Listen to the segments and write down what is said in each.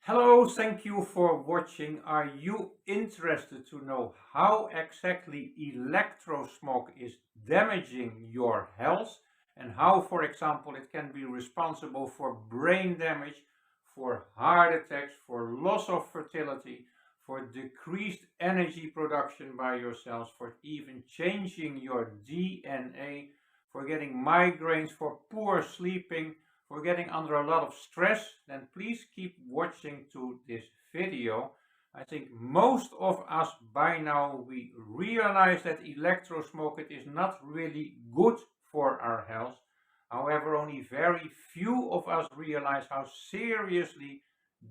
Hello, thank you for watching. Are you interested to know how exactly electrosmog is damaging your health and how, for example, it can be responsible for brain damage, for heart attacks, for loss of fertility, for decreased energy production by your cells, for even changing your DNA, for getting migraines, for poor sleeping, for getting under a lot of stress, then please keep watching to this video. I think most of us by now we realize that electrosmog is not really good for our health. However, only very few of us realize how seriously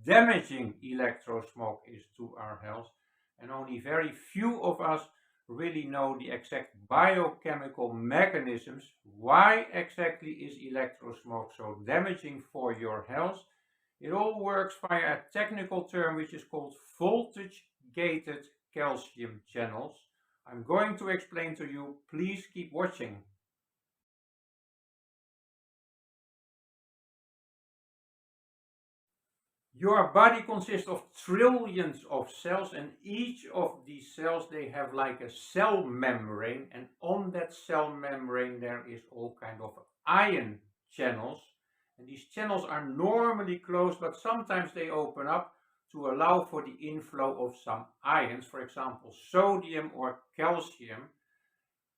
damaging electrosmog is to our health, and only very few of us really know the exact biochemical mechanisms. Why exactly is electrosmog so damaging for your health? It all works via a technical term which is called voltage gated calcium channels. I'm going to explain to you. Please keep watching. Your body consists of trillions of cells, and each of these cells, they have like a cell membrane, and on that cell membrane there is all kind of ion channels, and these channels are normally closed, but sometimes they open up to allow for the inflow of some ions, for example sodium or calcium.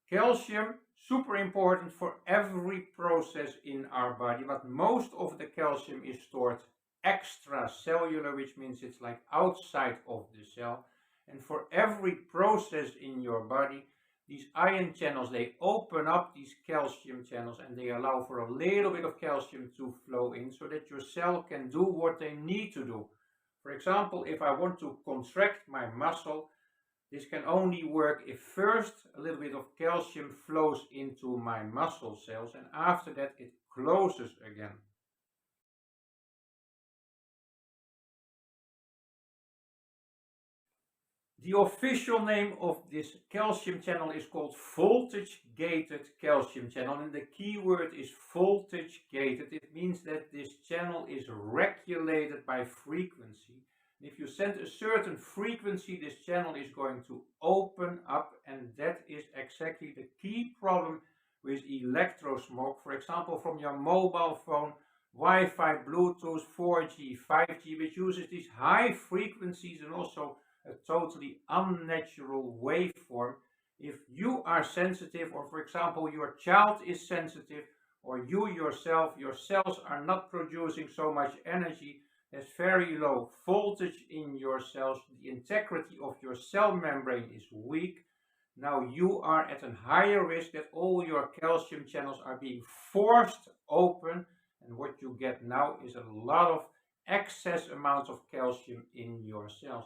Calcium, super important for every process in our body, but most of the calcium is stored extracellular, which means it's like outside of the cell. And for every process in your body, these ion channels, they open up these calcium channels and they allow for a little bit of calcium to flow in so that your cell can do what they need to do. For example, if I want to contract my muscle, this can only work if first a little bit of calcium flows into my muscle cells and after that it closes again. The official name of this calcium channel is called voltage gated calcium channel, and the key word is voltage gated. It means that this channel is regulated by frequency. If you send a certain frequency, this channel is going to open up, and that is exactly the key problem with electrosmog. For example, from your mobile phone, Wi-Fi, Bluetooth, 4G, 5G, which uses these high frequencies and also a totally unnatural waveform. If you are sensitive, or for example your child is sensitive, or you yourself, your cells are not producing so much energy, there's very low voltage in your cells, the integrity of your cell membrane is weak, now you are at a higher risk that all your calcium channels are being forced open, and what you get now is a lot of excess amounts of calcium in your cells.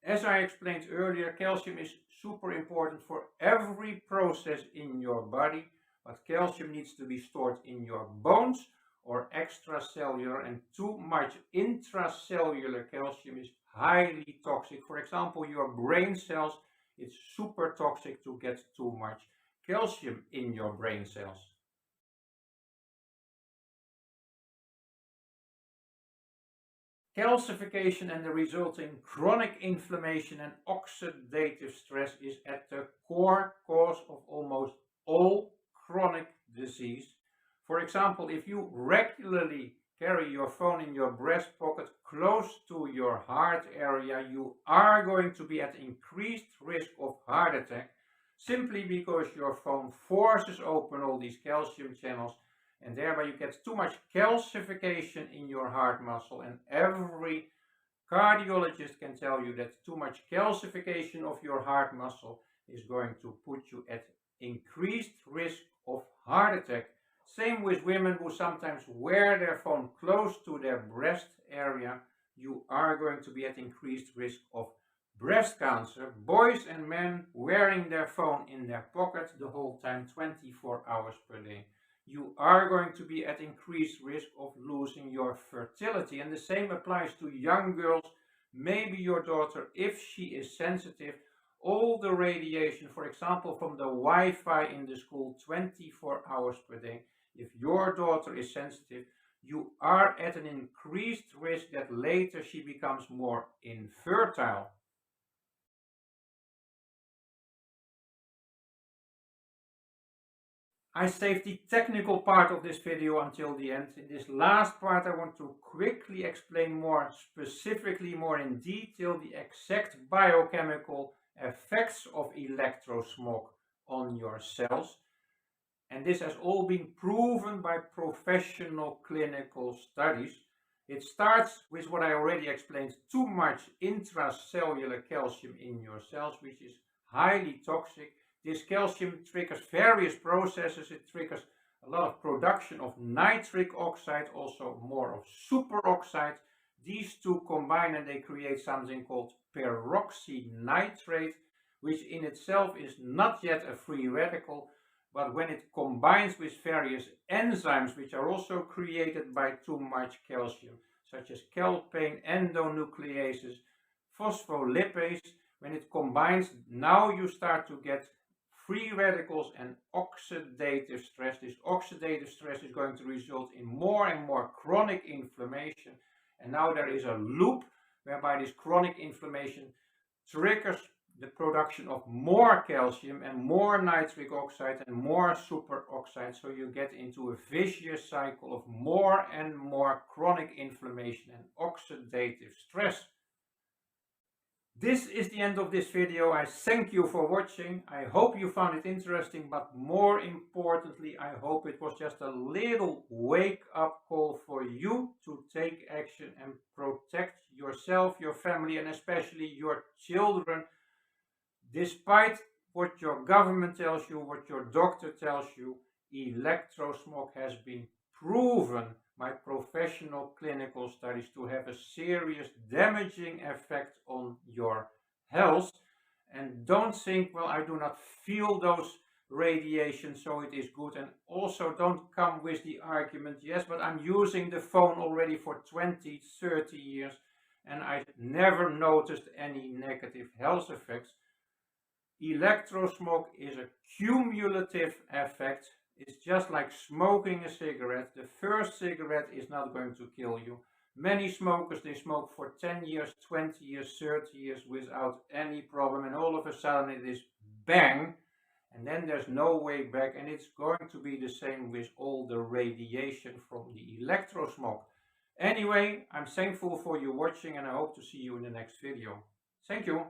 As I explained earlier, calcium is super important for every process in your body, but calcium needs to be stored in your bones or extracellular, and too much intracellular calcium is highly toxic. For example, your brain cells, it's super toxic to get too much calcium in your brain cells. Calcification and the resulting chronic inflammation and oxidative stress is at the core cause of almost all chronic disease. For example, if you regularly carry your phone in your breast pocket close to your heart area, you are going to be at increased risk of heart attack simply because your phone forces open all these calcium channels, and thereby you get too much calcification in your heart muscle, and every cardiologist can tell you that too much calcification of your heart muscle is going to put you at increased risk of heart attack. Same with women who sometimes wear their phone close to their breast area. You are going to be at increased risk of breast cancer. Boys and men wearing their phone in their pocket the whole time, 24 hours per day. You are going to be at increased risk of losing your fertility. And the same applies to young girls. Maybe your daughter, if she is sensitive, all the radiation, for example, from the Wi-Fi in the school 24 hours per day, if your daughter is sensitive, you are at an increased risk that later she becomes more infertile. I saved the technical part of this video until the end. In this last part I want to quickly explain more specifically, more in detail, the exact biochemical effects of electrosmog on your cells. And this has all been proven by professional clinical studies. It starts with what I already explained, too much intracellular calcium in your cells, which is highly toxic. This calcium triggers various processes. It triggers a lot of production of nitric oxide, also more of superoxide. These two combine and they create something called peroxynitrate, which in itself is not yet a free radical, but when it combines with various enzymes which are also created by too much calcium, such as calpain endonucleases, phospholipase, when it combines, now you start to get free radicals and oxidative stress. This oxidative stress is going to result in more and more chronic inflammation. And now there is a loop whereby this chronic inflammation triggers the production of more calcium and more nitric oxide and more superoxide. So you get into a vicious cycle of more and more chronic inflammation and oxidative stress. This is the end of this video. I thank you for watching. I hope you found it interesting, but more importantly, I hope it was just a little wake-up call for you to take action and protect yourself, your family, and especially your children. Despite what your government tells you, what your doctor tells you, electrosmog has been proven by professional clinical studies to have a serious damaging effect on your health. And don't think, well, I do not feel those radiations, so it is good. And also don't come with the argument, yes, but I'm using the phone already for 20, 30 years and I never noticed any negative health effects. Electrosmog is a cumulative effect. It's just like smoking a cigarette. The first cigarette is not going to kill you. Many smokers, they smoke for 10 years, 20 years, 30 years without any problem, and all of a sudden it is bang, and then there's no way back. And it's going to be the same with all the radiation from the electrosmog. Anyway, I'm thankful for you watching and I hope to see you in the next video. Thank you.